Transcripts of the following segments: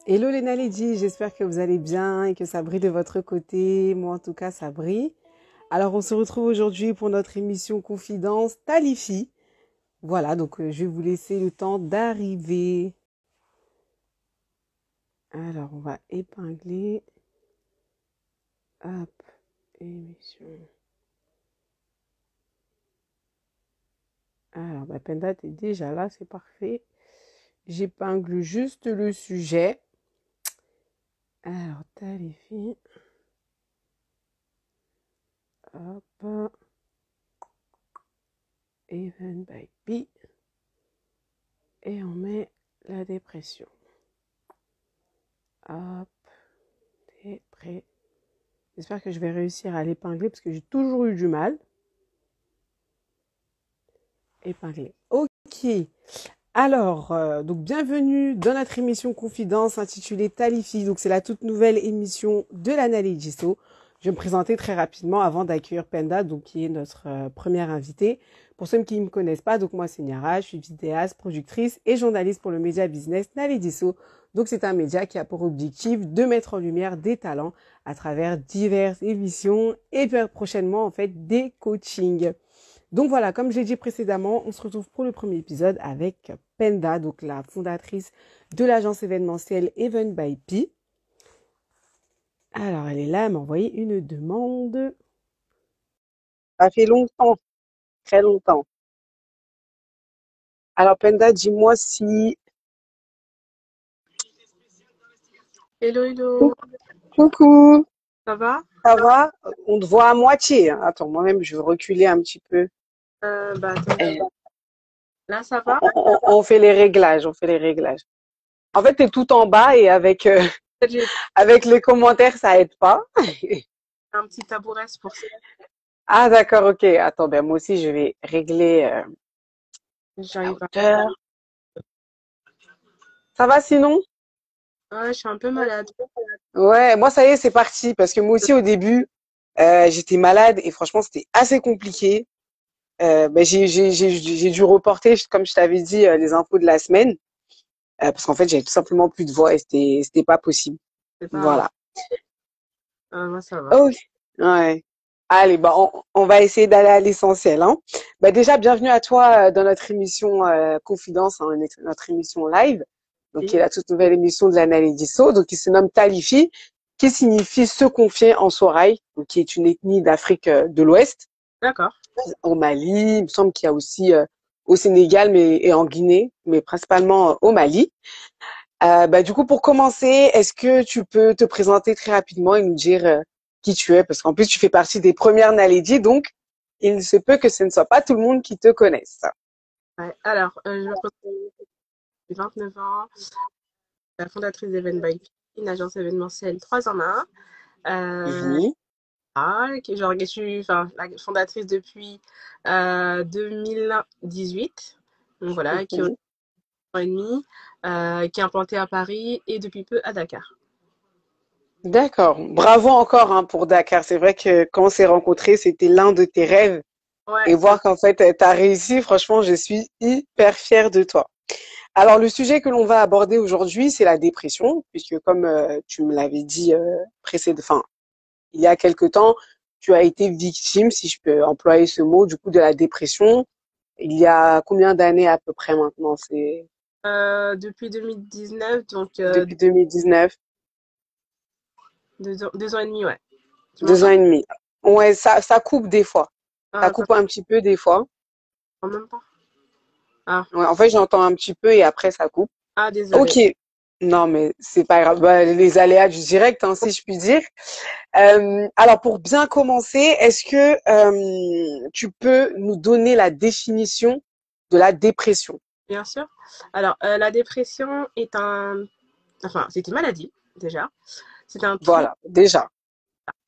Hello les Naledi, j'espère que vous allez bien et que ça brille de votre côté. Moi en tout cas ça brille. Alors on se retrouve aujourd'hui pour notre émission Confidence Talifi. Voilà, donc je vais vous laisser le temps d'arriver. Alors on va épingler. Hop, émission. Alors Penda t'es déjà là, c'est parfait. J'épingle juste le sujet. Alors Talifi. Hop. Even by B. Et on met la dépression. Hop, t'es prêt. J'espère que je vais réussir à l'épingler parce que j'ai toujours eu du mal. Épingler. Ok. Alors, donc bienvenue dans notre émission Confidence intitulée Talifi. Donc c'est la toute nouvelle émission de l'analyse Gisso. Je vais me présenter très rapidement avant d'accueillir Penda, donc qui est notre première invitée. Pour ceux qui ne me connaissent pas, donc moi c'est Niara, je suis vidéaste, productrice et journaliste pour le média business Naledisso. Donc c'est un média qui a pour objectif de mettre en lumière des talents à travers diverses émissions et prochainement en fait des coachings. Donc voilà, comme je l'ai dit précédemment, on se retrouve pour le premier épisode avec Penda, donc la fondatrice de l'agence événementielle Even by P. Alors elle est là, elle m'a envoyé une demande. Ça fait longtemps, très longtemps. Alors Penda, dis-moi si... Hello, hello, Coucou, ça va? ça va? On te voit à moitié, hein. Attends, moi-même, je vais reculer un petit peu. Attends, Eh, là, ça va? on fait les réglages, on fait les réglages. En fait, t'es tout en bas et avec, J'ai avec les commentaires, ça aide pas. un petit tabouret c'est pour ça. Ah d'accord, ok. Attends, moi aussi, je vais régler la J'arrive à... hauteur. Ça va sinon? Ouais, je suis un peu malade. Ouais, moi, ça y est, c'est parti. Parce que moi aussi, au début, j'étais malade et franchement, c'était assez compliqué. J'ai dû reporter, comme je t'avais dit, les infos de la semaine. Parce qu'en fait, j'avais tout simplement plus de voix et c'était pas possible. C'est pas grave. Voilà. Moi, ça va. Ok. Ouais. Allez, on va essayer d'aller à l'essentiel, hein. Déjà, bienvenue à toi dans notre émission Confidence, hein, notre émission live, donc qui Oui, est la toute nouvelle émission de l'analyse d'ISO, donc qui se nomme Talifi, qui signifie se confier en Sorail, donc qui est une ethnie d'Afrique de l'Ouest, d'accord. au Mali, il me semble qu'il y a aussi au Sénégal et en Guinée, mais principalement au Mali. Du coup, pour commencer, est-ce que tu peux te présenter très rapidement et nous dire qui tu es? Parce qu'en plus, tu fais partie des premières Naledi, donc il se peut que ce ne soit pas tout le monde qui te connaisse. Ouais. Alors, je me présente, j'ai 29 ans, la fondatrice d'Event by P, une agence événementielle 3 en 1. Mhm. Genre, je suis enfin, la fondatrice depuis 2018. Donc voilà, qui est au Mhm. an et demi, qui est implantée à Paris et depuis peu à Dakar. D'accord. Bravo encore hein, pour Dakar. C'est vrai que quand on s'est rencontrés, c'était l'un de tes rêves. Ouais, Et ça, voir qu'en fait, tu as réussi, franchement, je suis hyper fière de toi. Alors, le sujet que l'on va aborder aujourd'hui, c'est la dépression, puisque comme tu me l'avais dit enfin, il y a quelque temps, tu as été victime, si je peux employer ce mot, du coup, de la dépression. Il y a combien d'années à peu près maintenant? C'est depuis 2019, donc depuis 2019, 2 ans et demi, ouais. Tu deux ans m'entends? et demi. Ouais, ça coupe des fois. Ça Attends, coupe un petit peu des fois. en même pas. Ah, Ouais, en fait, j'entends un petit peu et après ça coupe. désolé. Ok. Non, mais c'est pas grave. Les aléas du direct, hein, si je puis dire. Alors, pour bien commencer, est-ce que tu peux nous donner la définition de la dépression? Bien sûr. Alors, la dépression enfin, c'est une maladie, déjà. C'est un trouble Voilà, déjà.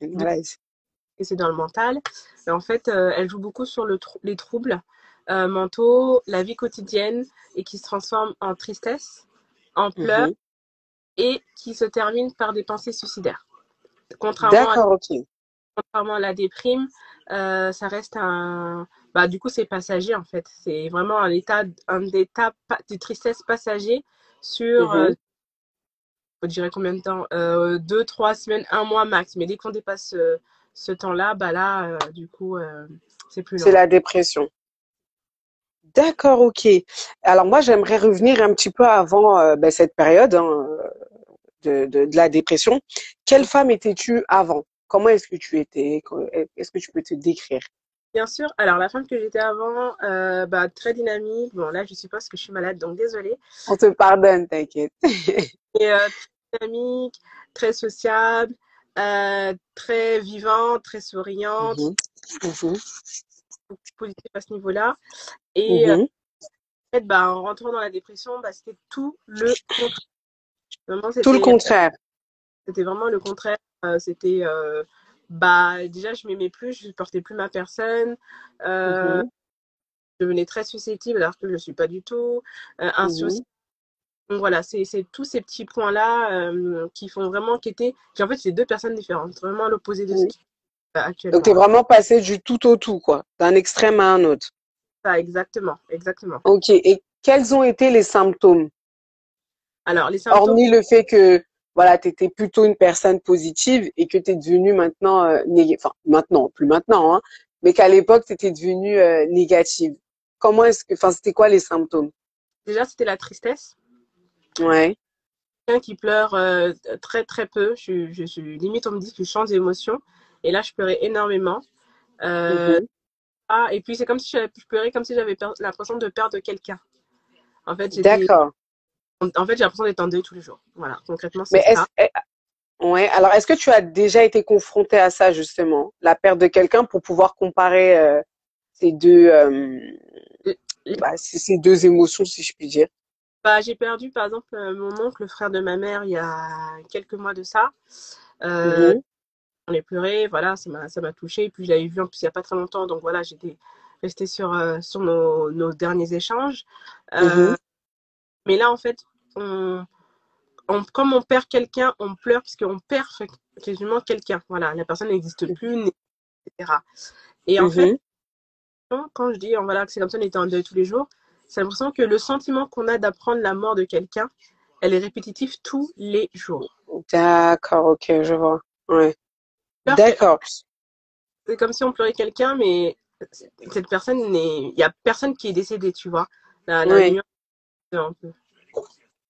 de... Voilà. et c'est dans le mental. Et en fait, elle joue beaucoup sur les troubles mentaux, la vie quotidienne, et qui se transforment en tristesse, en pleurs, Mhm. et qui se terminent par des pensées suicidaires. Contrairement à D'accord, ok. Contrairement à la déprime, ça reste du coup, c'est passager en fait. C'est vraiment un état de tristesse passager sur Mhm. faut durer combien de temps? 2, 3 semaines, un mois max. Mais dès qu'on dépasse ce temps-là, bah là, du coup, c'est plus C'est long. la dépression. D'accord, ok. Alors moi, j'aimerais revenir un petit peu avant cette période hein, de la dépression. Quelle femme étais-tu avant? Comment est-ce que tu étais? Est-ce que tu peux te décrire? Bien sûr. Alors, la femme que j'étais avant, bah, très dynamique. Bon, là, je suppose que je suis malade, donc désolée. On te pardonne, t'inquiète. Et très dynamique, très sociable, très vivante, très souriante, Mhm, mhm, beaucoup positive à ce niveau-là. Et mhm. en fait, bah, en rentrant dans la dépression, bah, c'était tout le contraire. Vraiment, Tout le contraire. c'était vraiment le contraire. C'était, bah, déjà, je m'aimais plus, je supportais plus ma personne. Euh, Mhm, je devenais très susceptible alors que je ne le suis pas du tout. mhm. Insociable. Donc voilà, c'est tous ces petits points-là qui font vraiment qu'étaient. En fait, c'est deux personnes différentes, vraiment à l'opposé de ce Oui. qui est Donc, t'es actuellement. vraiment passé du tout au tout, quoi, d'un extrême à un autre. Ça, exactement, exactement. Ok. Et quels ont été les symptômes? Alors, les symptômes, Hormis le fait que, voilà, tu étais plutôt une personne positive et que tu es devenue maintenant, enfin, maintenant, plus maintenant, hein, mais qu'à l'époque, tu étais devenue négative. Enfin, c'était quoi les symptômes? déjà, c'était la tristesse. Ouais. Quelqu'un qui pleure très, très peu. Je suis limite, on me dit que je change d'émotion. Et là, je pleurais énormément. Euh, Mhm. et puis, c'est comme si je pleurais comme si j'avais l'impression de perdre quelqu'un. En fait, D'accord. j'ai l'impression d'être en deuil tous les jours. Voilà, concrètement, c'est Mais ça. ouais, alors est-ce que tu as déjà été confronté à ça, justement, la perte de quelqu'un pour pouvoir comparer ces deux, ces deux émotions, si je puis dire? Bah, j'ai perdu, par exemple, mon oncle, le frère de ma mère, il y a quelques mois de ça. Euh, Mhm. on est pleuré, voilà, ça m'a touché. Et puis, je l'avais vu en plus il n'y a pas très longtemps, donc voilà, j'étais restée sur nos derniers échanges. Mhm. Euh, mais là, en fait, on, comme on perd quelqu'un, on pleure puisqu'on perd quasiment quelqu'un. Voilà, la personne n'existe plus, etc. Et en fait, Mhm. quand je dis voilà, que c'est comme ça, on était en deuil tous les jours, c'est l'impression que le sentiment qu'on a d'apprendre la mort de quelqu'un, elle est répétitive tous les jours. D'accord, ok, je vois. Ouais. C'est D'accord. comme si on pleurait quelqu'un, mais cette personne n'est. Il n'y a personne qui est décédé, tu vois. La Ouais. nuance, un peu.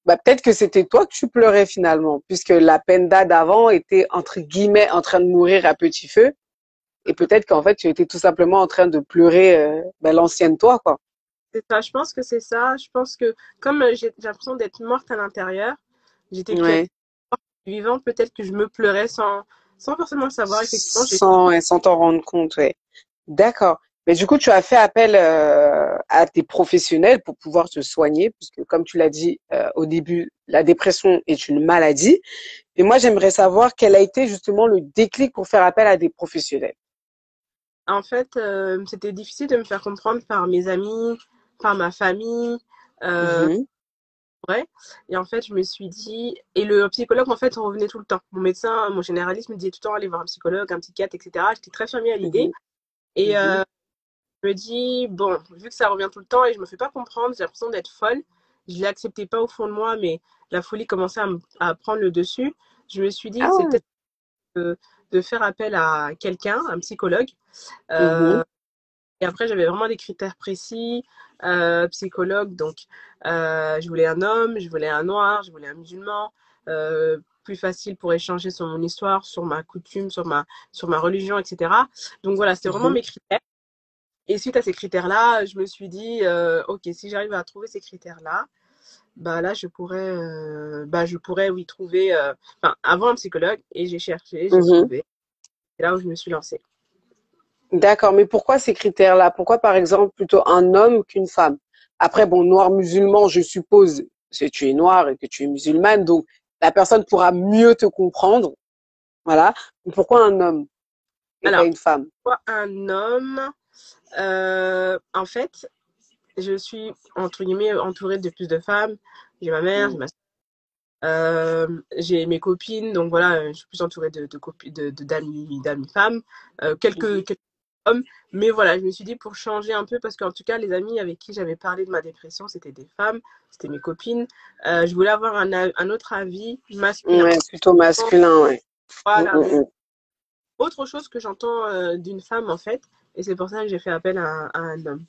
Bah, peut-être que c'était toi que tu pleurais finalement, puisque la Penda d'avant était entre guillemets en train de mourir à petit feu, et peut-être qu'en fait tu étais tout simplement en train de pleurer l'ancienne toi, quoi. C'est ça, je pense que c'est ça. Je pense que comme j'ai l'impression d'être morte à l'intérieur, j'étais plus Ouais. vivante, peut-être que je me pleurais sans forcément le savoir. Effectivement, j'ai Sans t'en rendre compte, ouais. D'accord. Mais du coup, tu as fait appel à des professionnels pour pouvoir te soigner, puisque comme tu l'as dit au début, la dépression est une maladie. Et moi, j'aimerais savoir quel a été justement le déclic pour faire appel à des professionnels. En fait, c'était difficile de me faire comprendre par mes amis, par ma famille. Euh, Mhm, ouais. Et en fait, je me suis dit, et le psychologue, en fait, revenait tout le temps. Mon médecin, mon généraliste me disait tout le temps aller voir un psychologue, un psychiatre, etc. J'étais très fermée à l'idée. mhm, Et mhm, je me dis, bon, vu que ça revient tout le temps et je me fais pas comprendre, j'ai l'impression d'être folle. Je l'acceptais pas au fond de moi, mais la folie commençait à prendre le dessus. Je me suis dit, ah c'est ouais. peut-être de faire appel à quelqu'un, un psychologue. Mhm, Euh, et après, j'avais vraiment des critères précis, psychologue. Donc, je voulais un homme, je voulais un noir, je voulais un musulman. Plus facile pour échanger sur mon histoire, sur ma coutume, sur ma religion, etc. Donc voilà, c'était vraiment mhm. mes critères. Et suite à ces critères-là, je me suis dit, ok, si j'arrive à trouver ces critères-là, bah là, je pourrais, oui, trouver, enfin, avant un psychologue, et j'ai cherché, j'ai Mhm. trouvé. C'est là où je me suis lancée. D'accord, mais pourquoi ces critères-là? Pourquoi, par exemple, plutôt un homme qu'une femme? Après, bon, noir musulman, je suppose que tu es noire et que tu es musulmane, donc la personne pourra mieux te comprendre. Voilà. Mais pourquoi un homme et pas Alors, une femme? pourquoi un homme? En fait, je suis, entre guillemets, entourée de plus de femmes. J'ai ma mère, Mm. j'ai mes copines, donc voilà, je suis plus entourée de d'amis femmes. Mhm. Quelques hommes. Mais voilà, je me suis dit pour changer un peu, parce qu'en tout cas, les amis avec qui j'avais parlé de ma dépression, c'était des femmes, c'était mes copines. Je voulais avoir un autre avis masculin. Ouais, plutôt masculin, ouais. Mm, Voilà, mm, donc mm. autre chose que j'entends d'une femme en fait, et c'est pour ça que j'ai fait appel à un homme.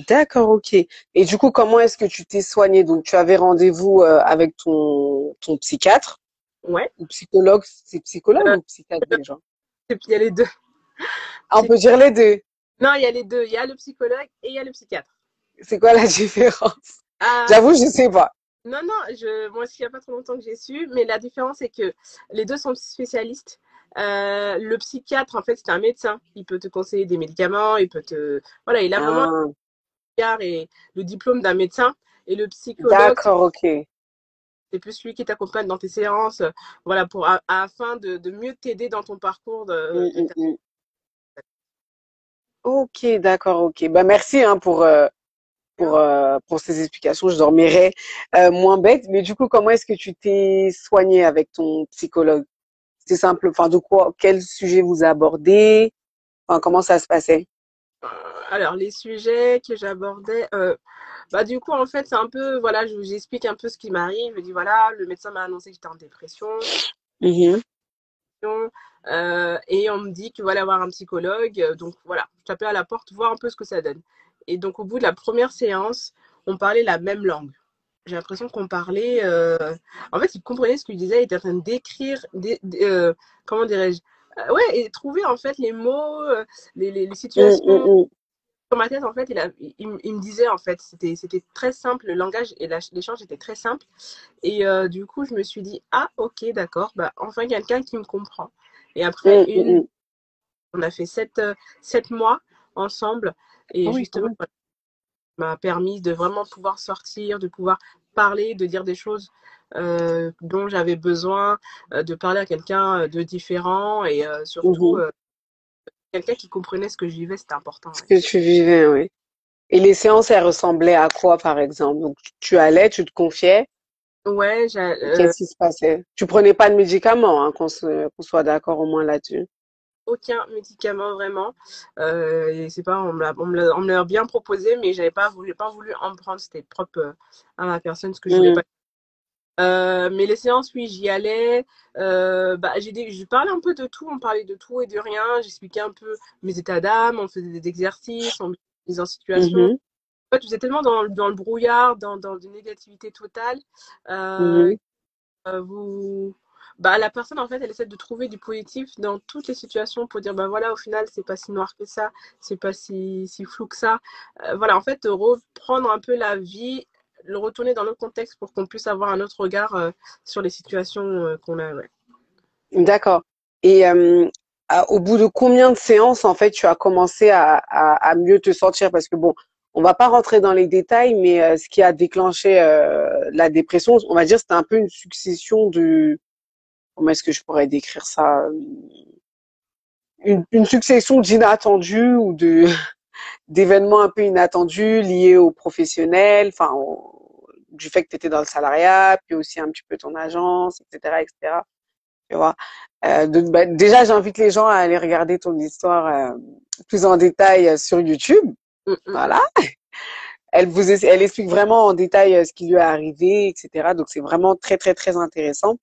D'accord, ok. Et du coup, comment est-ce que tu t'es soignée? Donc, tu avais rendez-vous avec ton psychiatre Ouais, ou psychologue? C'est psychologue ou psychiatre déjà? et puis il y a les deux. Ah, on peut dire les deux. Non, il y a les deux. Il y a le psychologue et il y a le psychiatre. C'est quoi la différence? Ah, J'avoue, je sais pas. non, non, moi aussi, il n'y a pas trop longtemps que j'ai su, mais la différence, c'est que les deux sont spécialistes. Le psychiatre, en fait, c'est un médecin. Il peut te conseiller des médicaments, il peut te. Voilà, il a vraiment Ah, le regard et le diplôme d'un médecin. Et le psychologue, d'accord, ok. c'est plus lui qui t'accompagne dans tes séances, voilà, afin de mieux t'aider dans ton parcours Mm, de mm, ta. mm. Ok, d'accord, ok. Bah merci hein, pour ces explications. Je dormirai moins bête. Mais du coup, comment est-ce que tu t'es soignée avec ton psychologue? C'est simple. Enfin, de quoi, quel sujet vous abordez? Enfin, comment ça se passait? Alors, les sujets que j'abordais, bah, du coup, en fait, c'est un peu, voilà, j'explique un peu ce qui m'arrive. Je dis, voilà, le médecin m'a annoncé que j'étais en dépression. Mhm, Et on me dit qu'il va aller voir un psychologue. Donc voilà, je tapais à la porte, voir un peu ce que ça donne. Et donc au bout de la première séance, on parlait la même langue. J'ai l'impression qu'on parlait. En fait, il comprenait ce que je disais, il était en train de décrire, comment dirais-je, ouais, et trouver en fait les mots, les mm, mm, situations. mm. Dans ma tête, en fait, il me disait, en fait, c'était très simple, le langage et l'échange était très simple. Et du coup, je me suis dit, ah, ok, d'accord, bah, enfin quelqu'un qui me comprend. Et après, Mm, mm, mm. on a fait 7 mois ensemble. Ah Et oui, quand justement, même. ça m'a permis de vraiment pouvoir sortir, de pouvoir parler, de dire des choses dont j'avais besoin, de parler à quelqu'un de différent et surtout Mhm. quelqu'un qui comprenait ce que je vivais, c'était important. Ce Ouais. que tu vivais, oui. Et les séances, elles ressemblaient à quoi, par exemple? Donc, tu allais, tu te confiais, Ouais, et qu'est-ce qui se passait? Tu prenais pas de médicaments, hein, qu'on soit d'accord au moins là-dessus. aucun médicament vraiment. Et c'est pas, on me l'a bien proposé, mais j'ai pas voulu en prendre. C'était propre à ma personne, ce que je voulais Mm, pas. Mais les séances, oui, j'y allais. Bah, je parlais un peu de tout. On parlait de tout et de rien. J'expliquais un peu mes états d'âme. On faisait des exercices, on me mise en situation. mhm, En fait, vous êtes tellement dans le brouillard, dans une négativité totale. Euh, mhm. vous bah la personne en fait elle essaie de trouver du positif dans toutes les situations pour dire bah voilà au final c'est pas si noir que ça, c'est pas si flou que ça. Voilà en fait reprendre un peu la vie, le retourner dans le contexte pour qu'on puisse avoir un autre regard sur les situations qu'on a, ouais. D'accord. Et au bout de combien de séances, en fait, tu as commencé à mieux te sentir? Parce que bon, on va pas rentrer dans les détails, mais ce qui a déclenché la dépression, on va dire, c'était un peu une succession de, comment est-ce que je pourrais décrire ça? Une succession d'inattendus ou de d'événements un peu inattendus liés aux professionnels, enfin, du fait que tu étais dans le salariat, puis aussi un petit peu ton agence, etc., etc. Tu vois. Bah, déjà, j'invite les gens à aller regarder ton histoire plus en détail sur YouTube. Mm, mm. Voilà. Elle explique vraiment en détail ce qui lui est arrivé, etc. Donc, c'est vraiment très, très, très intéressant.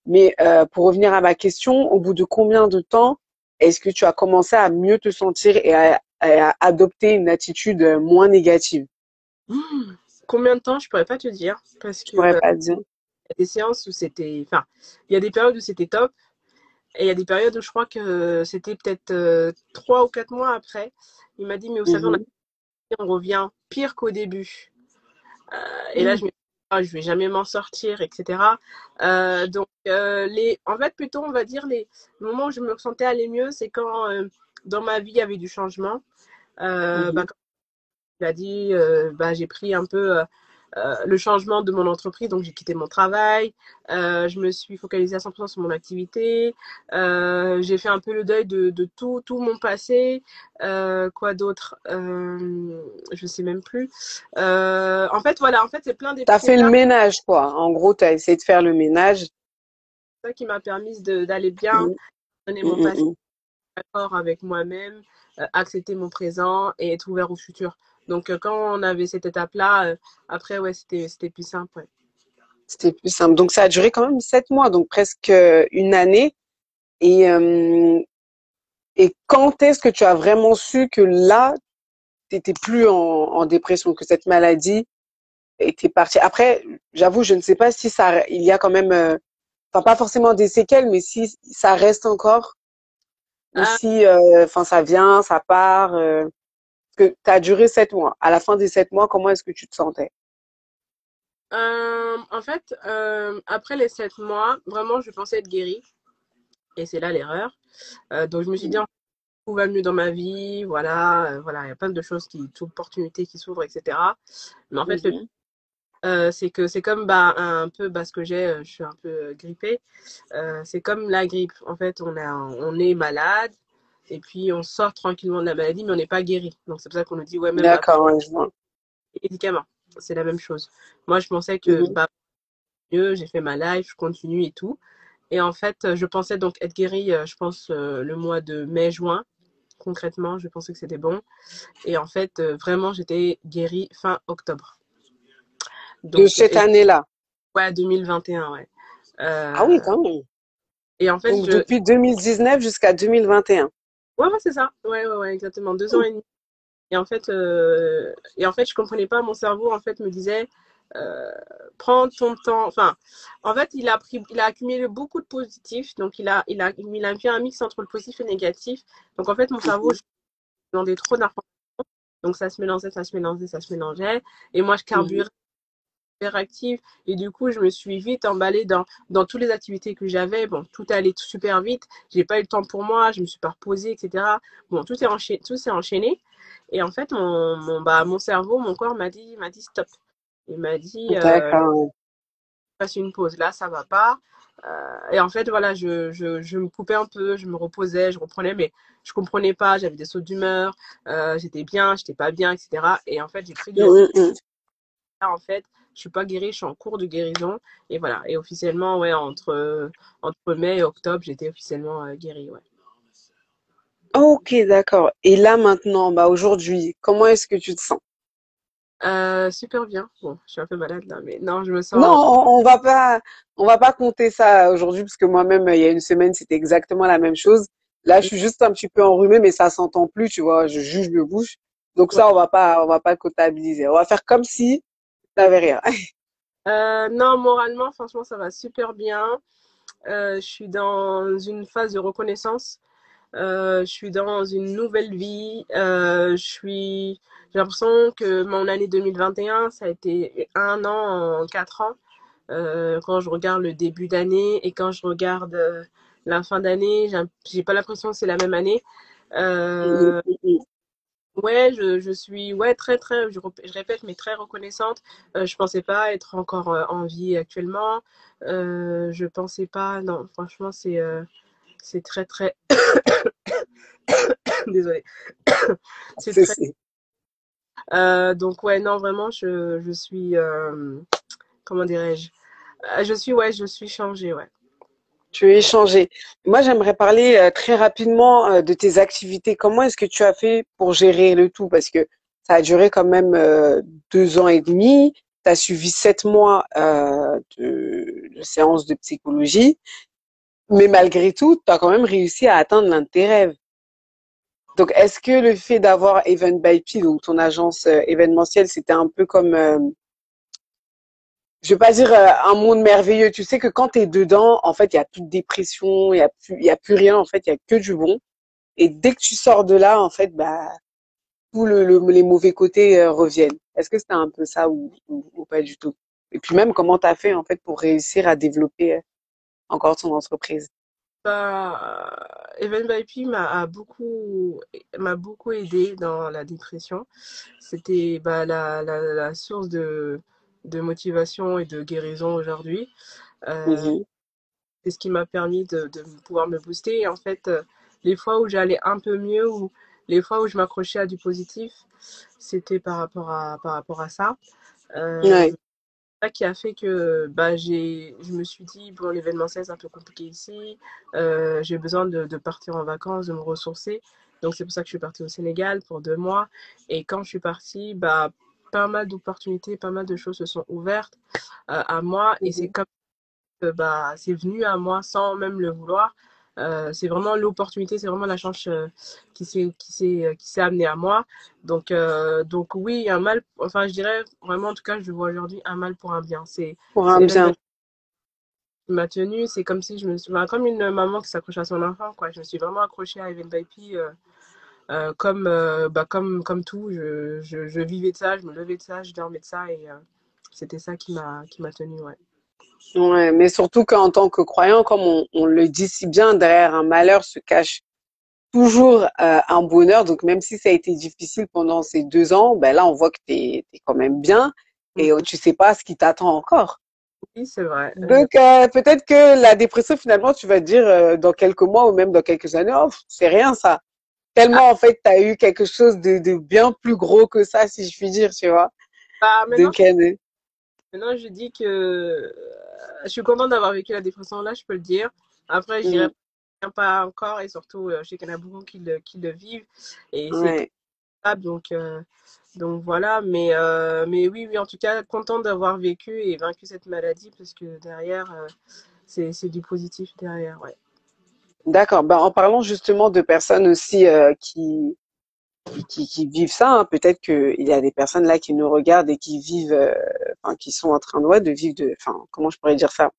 Mais pour revenir à ma question, au bout de combien de temps est-ce que tu as commencé à mieux te sentir et à adopter une attitude moins négative? Combien de temps je pourrais pas te dire parce Je que pourrais pas dire. y a des séances où c'était enfin il y a des périodes où c'était top et il y a des périodes où je crois que c'était peut-être 3 ou 4 mois après il m'a dit mais vous savez Mhm. on revient pire qu'au début. Et là, je me dis, ah, je vais jamais m'en sortir, etc. Donc, en fait, plutôt, on va dire, le moment où je me sentais aller mieux, c'est quand dans ma vie, il y avait du changement. Mhm. Comme tu l'as dit, bah, j'ai pris un peu le changement de mon entreprise, donc j'ai quitté mon travail, je me suis focalisée à 100% sur mon activité, j'ai fait un peu le deuil de tout mon passé, quoi d'autre, je sais même plus. En fait, voilà, en fait, c'est plein T'as fait le d'étapes ménage, quoi. En gros, t'as essayé de faire le ménage. qui m'a permis d'aller bien, Mhm. donner mon Mhm. passé. Mhm. d'accord avec moi-même, accepter mon présent et être ouvert au futur. Donc, quand on avait cette étape-là, après, ouais, c'était plus simple. Ouais. C'était plus simple. Donc ça a duré quand même 7 mois, donc presque une année. Et, euh, et quand est-ce que tu as vraiment su que là, tu n'étais plus en dépression, que cette maladie était partie? Après, j'avoue, je ne sais pas si ça, il y a quand même, enfin pas forcément des séquelles, mais si ça reste encore, ou Ah, si, enfin ça vient, ça part. Parce que ça a duré 7 mois. À la fin des 7 mois, comment est-ce que tu te sentais? en fait, après les 7 mois, vraiment, je pensais être guérie. Et c'est là l'erreur. Donc, je me suis dit, en fait, tout va mieux dans ma vie. Voilà, voilà, il y a plein de choses d'opportunités qui s'ouvrent, etc. Mais en fait, Mhm. c'est que c'est comme bah, un peu bah, ce que j'ai, je suis un peu grippée. C'est comme la grippe. En fait, on est malade et puis on sort tranquillement de la maladie, mais on n'est pas guéri. Donc, c'est pour ça qu'on nous dit, ouais, même après D'accord, ouais, je vois. les médicaments, c'est la même chose. Moi, je pensais que Mhm. bah, mieux, j'ai fait ma life, je continue et tout. Et en fait, je pensais donc être guérie, je pense, le mois de mai-juin. Concrètement, je pensais que c'était bon. Et en fait, vraiment, j'étais guérie fin octobre. De Donc, cette année-là. ouais, 2021, ouais. Ah oui, Euh, quand même. et en fait, Donc depuis 2019 jusqu'à 2021. ouais, ouais, c'est ça. Ouais, ouais, ouais, exactement. 2 ans et demi. Et en fait, je comprenais pas. Mon cerveau, en fait, me disait, euh, prends ton temps. Enfin, en fait, il a accumulé beaucoup de positifs. Donc, il a fait un mix entre le positif et le négatif. Donc, en fait, mon cerveau, Mhm. je demandais trop d'informations. Donc, ça se mélangeait, ça se mélangeait, ça se mélangeait. Et moi, je Mhm. carburais hyper active. Et du coup, je me suis vite emballée dans toutes les activités que j'avais. Bon, tout allait super vite. J'ai pas eu le temps pour moi. Je me suis pas reposée, etc. Bon, tout s'est enchaîné. Et en fait, mon cerveau, mon corps m'a dit stop. Il m'a dit, D'accord. passe une pause. Là, ça va pas. Et en fait, voilà, je me coupais un peu, je me reposais, je reprenais, mais je comprenais pas. J'avais des sauts d'humeur. J'étais bien, j'étais pas bien, etc. Et en fait, j'ai pris du recul. Mhm, mhm. Là, en fait, je suis pas guérie, je suis en cours de guérison. Et voilà. Et officiellement, ouais, entre mai et octobre, j'étais officiellement guérie, ouais. Ok, d'accord. Et là maintenant, bah aujourd'hui, comment est-ce que tu te sens? Super bien. Bon, je suis un peu malade là, mais non, je me Non, sens. on va pas compter ça aujourd'hui parce que moi-même, il y a une semaine, c'était exactement la même chose. Là, je suis juste un petit peu enrhumée, mais ça s'entend plus, tu vois. Je juge de bouche. Donc Ouais. ça, on va pas comptabiliser. On va faire comme si t'avais rien. Non, moralement, franchement, ça va super bien. Je suis dans une phase de reconnaissance. Je suis dans une nouvelle vie. J'ai l'impression que mon année 2021, ça a été un an en 4 ans. Quand je regarde le début d'année et quand je regarde la fin d'année, j'ai pas l'impression que c'est la même année. Mhm, Euh, mhm. ouais, je suis ouais, très, très, je répète, mais très reconnaissante. Je pensais pas être encore en vie actuellement. Je pensais pas, non, franchement, c'est très, très, désolée, c'est C'est, très, c'est- donc ouais, non, vraiment, je suis, comment dirais-je? Je suis changée, ouais. Tu es changé. Moi, j'aimerais parler très rapidement de tes activités. Comment est-ce que tu as fait pour gérer le tout? Parce que ça a duré quand même 2 ans et demi. Tu as suivi 7 mois de séances de psychologie. Mais malgré tout, tu as quand même réussi à atteindre l'un de tes rêves. Donc, est-ce que le fait d'avoir Event by P, donc ton agence événementielle, c'était un peu comme, je vais pas dire un monde merveilleux. Tu sais que quand tu es dedans, en fait, il y a plus de dépression, il y a plus rien. En fait, il y a que du bon. Et dès que tu sors de là, en fait, bah, les mauvais côtés reviennent. Est-ce que c'était un peu ça ou pas du tout? Et puis même, comment tu as fait en fait pour réussir à développer encore ton entreprise? Bah, Even by P m'a beaucoup aidé dans la dépression. C'était bah, la source de motivation et de guérison aujourd'hui. Euh, Mhm. c'est ce qui m'a permis de pouvoir me booster. Et en fait, les fois où j'allais un peu mieux ou les fois où je m'accrochais à du positif, c'était par rapport à ça. Euh, Ouais. ça qui a fait que je me suis dit, bon, l'événementiel, c'est un peu compliqué ici. J'ai besoin de partir en vacances, de me ressourcer. Donc, c'est pour ça que je suis partie au Sénégal pour 2 mois. Et quand je suis partie, pas mal d'opportunités, pas mal de choses se sont ouvertes à moi. Et c'est Mhm. comme c'est venu à moi sans même le vouloir. C'est vraiment l'opportunité, c'est vraiment la chance qui s'est amenée à moi. Donc oui, un mal, enfin je dirais vraiment, en tout cas, je vois aujourd'hui un mal pour un bien. Pour C'est un Evan bien. Bailey qui m'a tenue, c'est comme si je me suis, comme une maman qui s'accroche à son enfant, quoi. Je me suis vraiment accrochée à Evan Bailey, comme tout. Je vivais de ça, je me levais de ça, je dormais de ça et c'était ça qui m'a tenue, ouais. Ouais, mais surtout qu'en tant que croyant, comme on le dit si bien, derrière un malheur se cache toujours un bonheur. Donc même si ça a été difficile pendant ces 2 ans, ben là on voit que t'es quand même bien et Mhm. tu sais pas ce qui t'attend encore. Oui, c'est vrai. Donc peut-être que la dépression finalement tu vas te dire dans quelques mois ou même dans quelques années, oh c'est rien ça. Ah, Tellement en fait t'as eu quelque chose de bien plus gros que ça si je puis dire, tu vois. maintenant, Donc Maintenant, je dis que je suis contente d'avoir vécu la dépression là, je peux le dire. Après, je dirais mm, pas encore, et surtout, je sais qu'il y en a beaucoup qui le vivent, et c'est ouais. grave, donc voilà. Mais oui, oui, en tout cas, contente d'avoir vécu et vaincu cette maladie, parce que derrière, c'est du positif derrière, ouais. D'accord. Ben, en parlant justement de personnes aussi qui vivent ça, hein, peut-être qu'il y a des personnes là qui nous regardent et qui vivent, enfin, qui sont en train de vivre enfin, comment je pourrais dire ça,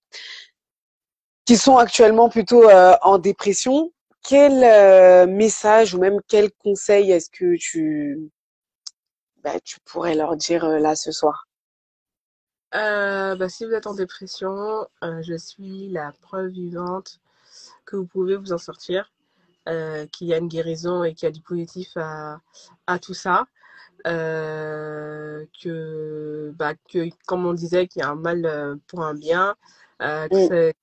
qui sont actuellement plutôt en dépression. Quel message ou même quel conseil est-ce que tu pourrais leur dire là ce soir? Si vous êtes en dépression, je suis la preuve vivante que vous pouvez vous en sortir, qu'il y a une guérison et qu'il y a du positif à tout ça. Que, comme on disait, qu'il y a un mal pour un bien, que Mm, c'est une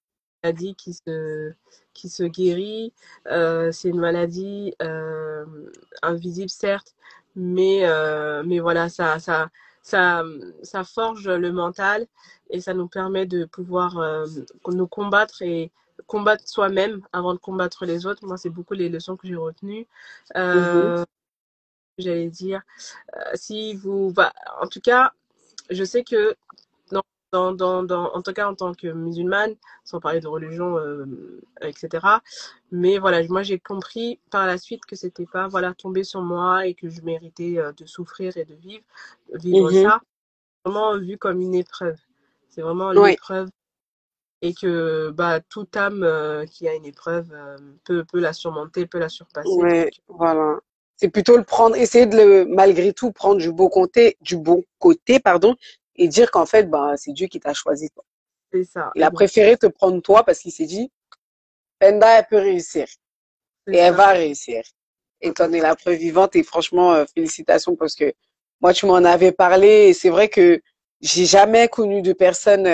maladie qui se guérit. C'est une maladie invisible, certes, mais voilà, ça, ça forge le mental et ça nous permet de pouvoir nous combattre et combattre soi-même avant de combattre les autres. Moi, c'est beaucoup les leçons que j'ai retenues. mhm, Euh, J'allais dire, si vous, en tout cas, je sais que en tout cas en tant que musulmane, sans parler de religion, etc. Mais voilà, moi j'ai compris par la suite que c'était pas voilà tomber sur moi et que je méritais de souffrir et de vivre mhm. ça, vraiment vu comme une épreuve. C'est vraiment Oui, l'épreuve et que toute âme qui a une épreuve peut la surmonter, peut la surpasser. ouais, Donc voilà. C'est plutôt le prendre, essayer de malgré tout prendre du bon côté, pardon, et dire qu'en fait, bah, c'est Dieu qui t'a choisi, toi. c'est ça, Il a préféré te prendre toi parce qu'il s'est dit, Penda, elle peut réussir. c'est Et elle ça. va réussir. Et t'en es la preuve vivante et franchement, félicitations parce que moi, tu m'en avais parlé et c'est vrai que j'ai jamais connu de personne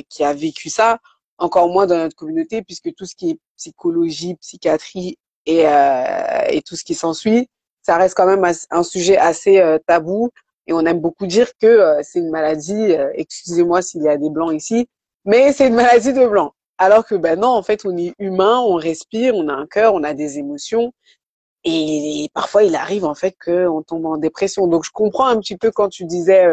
qui a vécu ça, encore moins dans notre communauté, puisque tout ce qui est psychologie, psychiatrie et tout ce qui s'ensuit, ça reste quand même un sujet assez tabou et on aime beaucoup dire que c'est une maladie, excusez-moi s'il y a des blancs ici, mais c'est une maladie de blancs. Alors que ben non, en fait, on est humain, on respire, on a un cœur, on a des émotions. Et parfois, il arrive en fait qu'on tombe en dépression. Donc, je comprends un petit peu quand tu disais,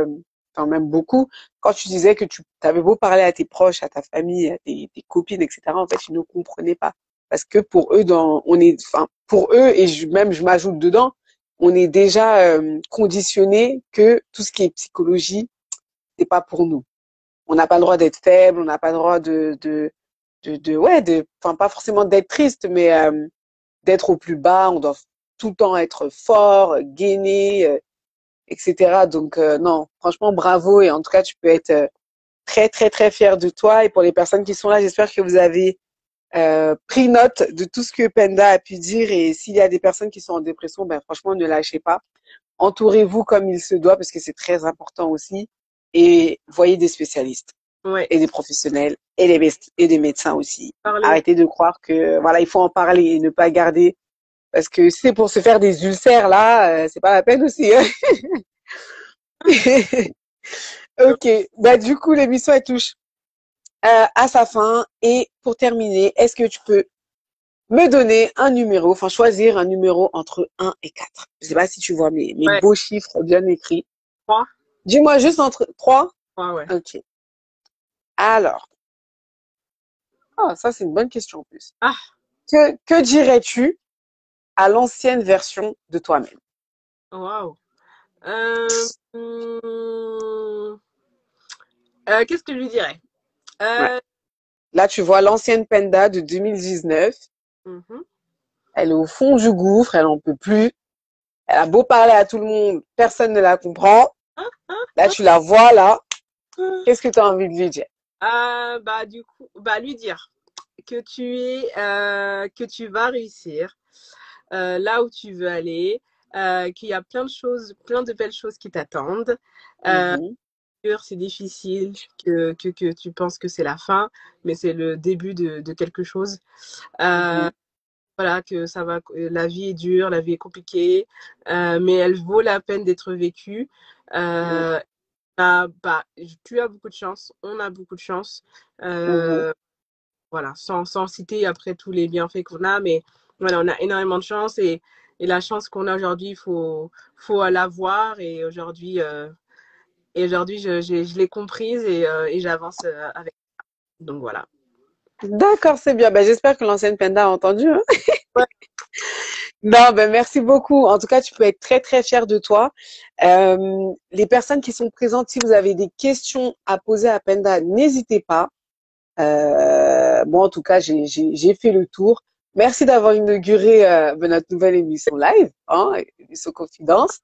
enfin même beaucoup, quand tu disais que tu avais beau parler à tes proches, à ta famille, à tes copines, etc. En fait, ils ne comprenaient pas parce que pour eux, enfin pour eux et même je m'ajoute dedans, on est déjà conditionné que tout ce qui est psychologie, c'est pas pour nous. On n'a pas le droit d'être faible, on n'a pas le droit enfin pas forcément d'être triste, mais d'être au plus bas. On doit tout le temps être fort, gainé, etc. Donc non, franchement bravo et en tout cas tu peux être très très très fier de toi. Et pour les personnes qui sont là, j'espère que vous avez pris note de tout ce que Penda a pu dire. Et s'il y a des personnes qui sont en dépression, ben franchement ne lâchez pas. Entourez-vous comme il se doit parce que c'est très important aussi. Et voyez des spécialistes Ouais, et des professionnels et des médecins aussi. parler. Arrêtez de croire que voilà, il faut en parler et ne pas garder parce que si c'est pour se faire des ulcères là, c'est pas la peine aussi. Hein. Ok, bah du coup l'émission elle touche à sa fin et pour terminer, est-ce que tu peux me donner un numéro, enfin choisir un numéro entre 1 et 4? Je sais pas si tu vois mes Ouais, beaux chiffres bien écrits. 3. Dis-moi juste entre 3. 3, ouais. Ok. Alors, ça c'est une bonne question en plus. Ah, Que dirais-tu à l'ancienne version de toi-même? waouh. Qu'est-ce que je lui dirais? Ouais. Euh, Là, tu vois l'ancienne Penda de 2019. mhm. Elle est au fond du gouffre, elle en peut plus. Elle a beau parler à tout le monde, personne ne la comprend. Là, tu la vois là. Qu'est-ce que tu as envie de lui dire? Bah, du coup, bah, lui dire que tu vas réussir là où tu veux aller, qu'il y a plein de choses, plein de belles choses qui t'attendent. Euh, Mhm, c'est difficile, que tu penses que c'est la fin, mais c'est le début de quelque chose. Euh, mhm, voilà, que ça va, la vie est dure, la vie est compliquée, mais elle vaut la peine d'être vécue. mhm, Euh, bah, tu as beaucoup de chance, on a beaucoup de chance. mhm, Euh, voilà, sans citer après tous les bienfaits qu'on a, mais voilà, on a énormément de chance et la chance qu'on a aujourd'hui, faut l'avoir et aujourd'hui je l'ai comprise et j'avance avec. Donc voilà. D'accord, c'est bien. Ben, j'espère que l'ancienne Penda a entendu, hein. Ouais, Non, ben, merci beaucoup. En tout cas, tu peux être très, très fier de toi. Les personnes qui sont présentes, si vous avez des questions à poser à Penda, n'hésitez pas. Moi, en tout cas, j'ai fait le tour. Merci d'avoir inauguré notre nouvelle émission live, hein, émission Confidence.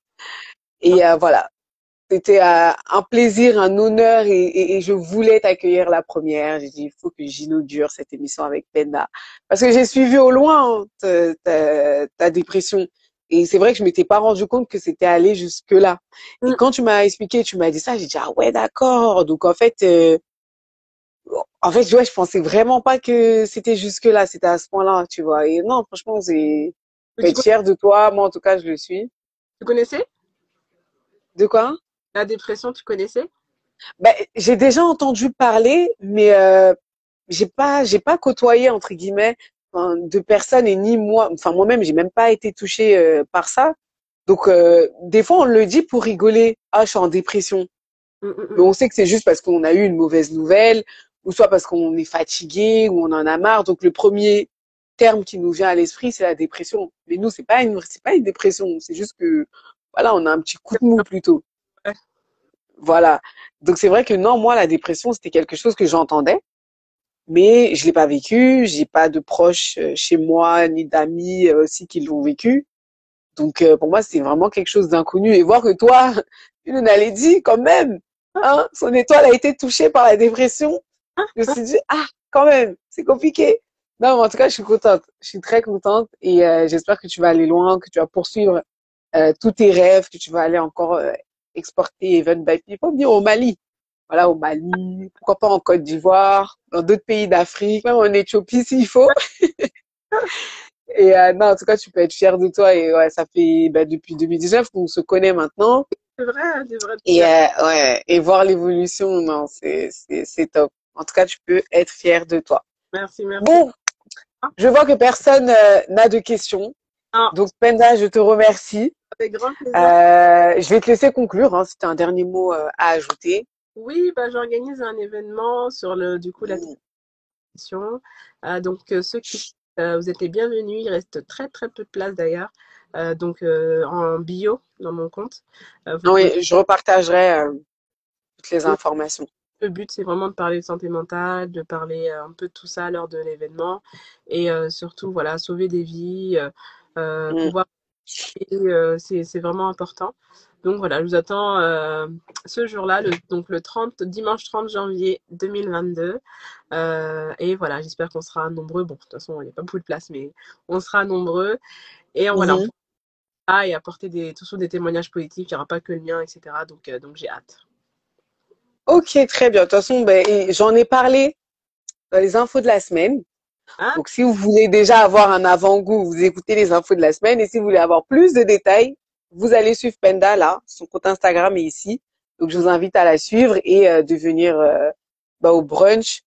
Et voilà, c'était un plaisir, un honneur et je voulais t'accueillir la première. J'ai dit, il faut que j'inaugure cette émission avec Penda. Parce que j'ai suivi au loin, hein, ta dépression. Et c'est vrai que je m'étais pas rendu compte que c'était allé jusque-là. Et mm, quand tu m'as expliqué, tu m'as dit ça, j'ai dit, ah ouais, d'accord. Donc en fait, ouais, je pensais vraiment pas que c'était jusque-là, c'était à ce point-là, tu vois. Et non, franchement, je peux tu, être fière de toi. Moi, en tout cas, je le suis. tu connaissais De quoi? la dépression, tu connaissais? Ben, j'ai déjà entendu parler, mais j'ai pas côtoyé entre guillemets enfin, de personnes et ni moi, enfin moi-même, j'ai même pas été touchée par ça. Donc des fois, on le dit pour rigoler. Ah, je suis en dépression. Mm, mm, Mais mm. on sait que c'est juste parce qu'on a eu une mauvaise nouvelle, ou soit parce qu'on est fatigué, ou on en a marre. Donc le premier terme qui nous vient à l'esprit, c'est la dépression. Mais nous, c'est pas une dépression. C'est juste que voilà, on a un petit coup de mou plutôt. Ouais. Voilà. Donc c'est vrai que non, moi, la dépression, c'était quelque chose que j'entendais, mais je l'ai pas vécu. J'ai pas de proches chez moi, ni d'amis aussi qui l'ont vécu. Donc pour moi, c'est vraiment quelque chose d'inconnu. Et voir que toi, tu nous l'avais dit quand même, hein, son étoile a été touchée par la dépression. Je me suis dit, ah, quand même, c'est compliqué. Non, mais en tout cas, je suis contente. Je suis très contente et j'espère que tu vas aller loin, que tu vas poursuivre tous tes rêves, que tu vas aller encore exporter Even by People, venir au Mali. Voilà, au Mali, pourquoi pas en Côte d'Ivoire, dans d'autres pays d'Afrique, même en Éthiopie s'il faut. Et non, en tout cas, tu peux être fier de toi. Et ouais, ça fait depuis 2019 qu'on se connaît maintenant. C'est vrai, Et ouais, et voir l'évolution, non, c'est top. En tout cas, tu peux être fier de toi. merci, merci. Bon, je vois que personne n'a de questions. Ah, Donc, Penda, je te remercie. avec grand plaisir. Je vais te laisser conclure, hein, si tu as un dernier mot à ajouter. Oui, bah, j'organise un événement sur du coup, la Mm. télévision. Donc, ceux vous êtes les bienvenus. Il reste très, très peu de place d'ailleurs. Donc, en bio dans mon compte. Vous pouvez. Oui, je repartagerai toutes les Et informations. le but, c'est vraiment de parler de santé mentale, de parler un peu de tout ça lors de l'événement et surtout, voilà, sauver des vies, Mm. pouvoir. Et c'est vraiment important. Donc voilà, je vous attends ce jour-là, donc le 30, dimanche 30 janvier 2022. Et voilà, j'espère qu'on sera nombreux. Bon, de toute façon, il n'y a pas beaucoup de place, mais on sera nombreux. Et voilà, on Mhm. pourra et apporter toujours des témoignages positifs. Il n'y aura pas que le mien, etc. Donc j'ai hâte. Ok, très bien. De toute façon, et j'en ai parlé dans les infos de la semaine. Hein. Donc, si vous voulez déjà avoir un avant-goût, vous écoutez les infos de la semaine. Et si vous voulez avoir plus de détails, vous allez suivre Penda là. Son compte Instagram est ici. Donc, je vous invite à la suivre et de venir au brunch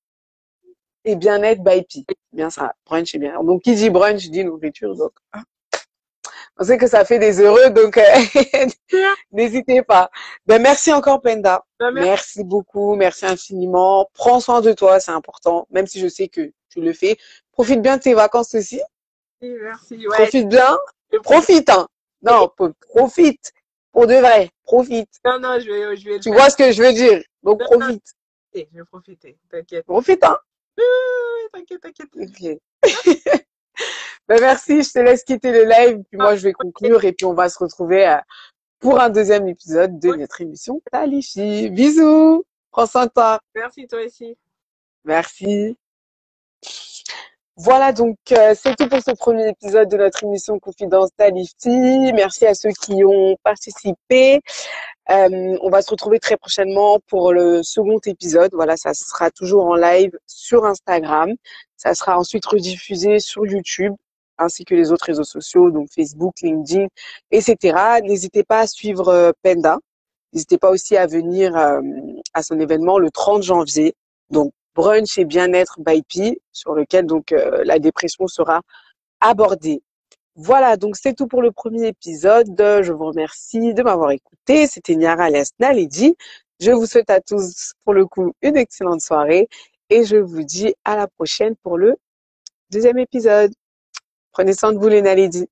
et bien-être by Pi. C'est bien ça, brunch et bien. Donc, qui dit brunch dit nourriture. Donc, on sait que ça fait des heureux, donc n'hésitez pas. Ben, merci encore, Penda. Ben, Merci beaucoup, merci infiniment. Prends soin de toi, c'est important, même si je sais que tu le fais. Profite bien de tes vacances aussi. merci. Ouais, Profite bien. Profite, hein. Non, profite. Pour de vrai, profite. non, je vais le Tu faire. vois ce que je veux dire? Donc, Non, profite. je vais profiter, t'inquiète. Profite, hein. Oui, oui, oui, t'inquiète, t'inquiète. Ok. Ben, merci, je te laisse quitter le live, puis moi, je vais Ok, conclure et puis on va se retrouver pour un deuxième épisode de ok. notre émission Talifi. Bisous. Prends soin de toi. Merci, toi aussi. Merci. Voilà, donc c'est tout pour ce premier épisode de notre émission Confidence Talifti. Merci à ceux qui ont participé. On va se retrouver très prochainement pour le second épisode. Voilà, ça sera toujours en live sur Instagram. Ça sera ensuite rediffusé sur YouTube ainsi que les autres réseaux sociaux, donc Facebook, LinkedIn, etc. N'hésitez pas à suivre Penda. N'hésitez pas aussi à venir à son événement le 30 janvier. Donc, brunch et bien-être by Pi, sur lequel donc la dépression sera abordée. Voilà, donc c'est tout pour le premier épisode. Je vous remercie de m'avoir écouté. C'était Niara alias Naledi. Je vous souhaite à tous, pour le coup, une excellente soirée et je vous dis à la prochaine pour le deuxième épisode. Prenez soin de vous, les Naledi.